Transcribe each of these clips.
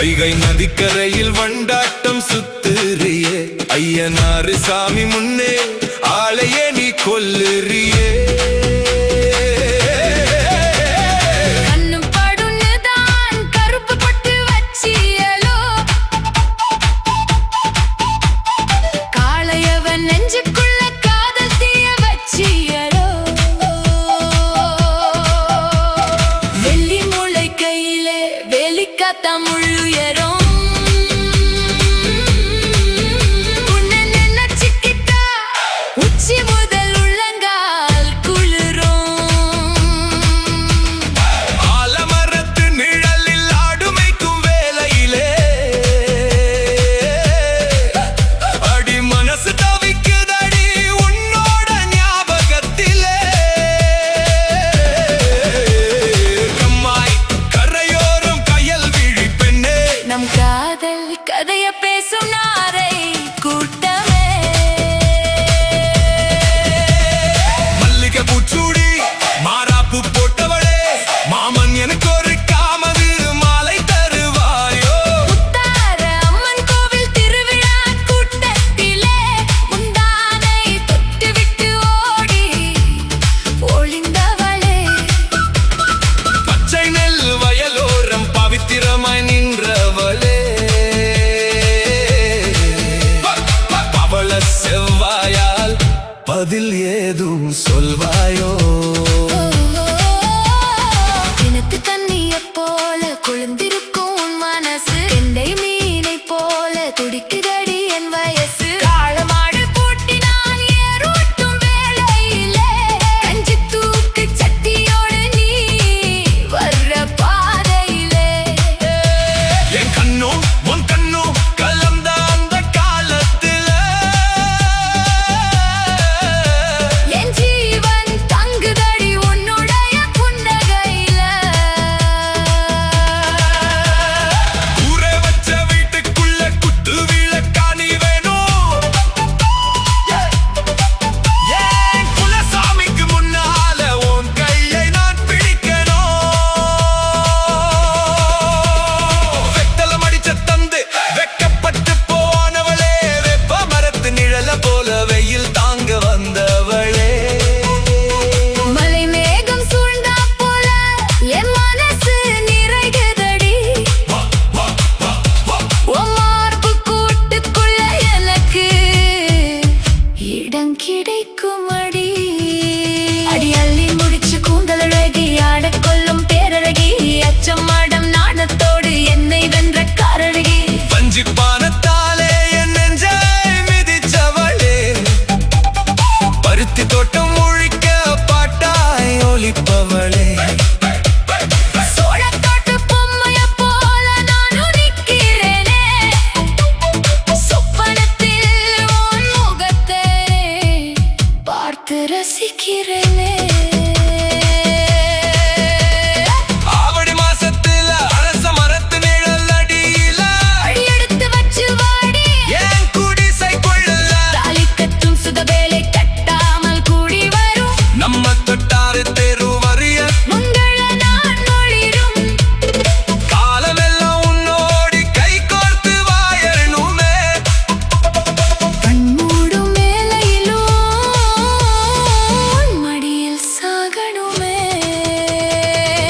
வைகை நதிக்கரையில் வண்டாட்டம் சுத்துறியே, ஐயனாறு சாமி முன்னே ஆளையே நீ கொல்லுறியே. கதைய பேசும் நாரை கூட்டமே, மல்லிகை பூச்சூடி மாறாப்பு போட்டவளே, மாமன் எனக்கு ஒரு காமது மாலை தருவாயோ. முத்தார அம்மன் கோவில் திருவிழா கூட்டத்திலே முந்தானை தொட்டு விட்டு ஓடி ஒளிந்தவளே. பச்சை நெல் வயலோரம் பவித்திரமாய் நின்றவளே, செவ்வாயால் பதில் ஏதும் சொல்வாயோ. கிணத்து தண்ணிய போல குளிர்ந்திருக்கும் உன் மனசு, கெண்டை மீனை போல துடிக்குதடி என் வயசு. காளமாடு பூட்டி நான் ஏறூட்டும் வேளையிலே கஞ்சி தூக்கு சட்டியோடு நீ வர்ற பாதையிலே, என் கண்ணோ உன் கண்ணோ கலந்த அந்த காலத்தில் கிடைக்கும் அடி அடி அள்ளி முடிச்சு கூந்தலழகி ஆட கொள்ளும் பேரழகி, அச்சம் மாடம் நாணத்தோடு என்னை வென்ற காரழகி. பஞ்சு பானத்தாலே என் நெஞ்சை மிதிச்சவளே, பருத்தி தோட்டம் முழிக்க பாட்டாய் ஒலிப்பவளே. ரசிக்கிறேனே ஆவடி மாசத்துல அரச மரத்து நிழல் அடியில அடியெடுத்து வச்சு வாடி ஏன் குடிசை கொள்ளல, தாலி கட்டும் சுதவேலை கட்டாமல் கூடி வரும் நம்ம தொட்டாறு தெரு வரிய மங்கள நான் ஒளிரும் காலமெல்லாம் உன்னோடி கை கோர்த்து வாயணுமே. கண்மூடும் மேலையிலும் மடியில் சாகணுமே.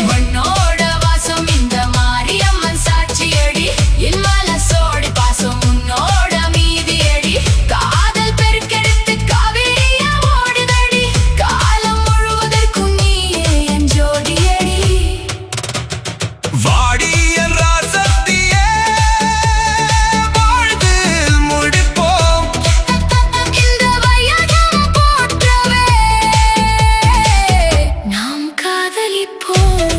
மண்ணோட வாசம் இந்த மாரியம்மன் சாட்சியடி, என் மனசோடி பாசம் உன்னோட மீதியடி. காதல் பெருக்கெடுத்து காவிரியா ஓடுதடி, காலம் முழுவதற்கும் நீயே என் ஜோடியடி. வாடி என் ராசத்தியே வாழ்ந்து முடிப்போம், இந்த வையகம் போற்றவே நாம் காதலிப்போம்.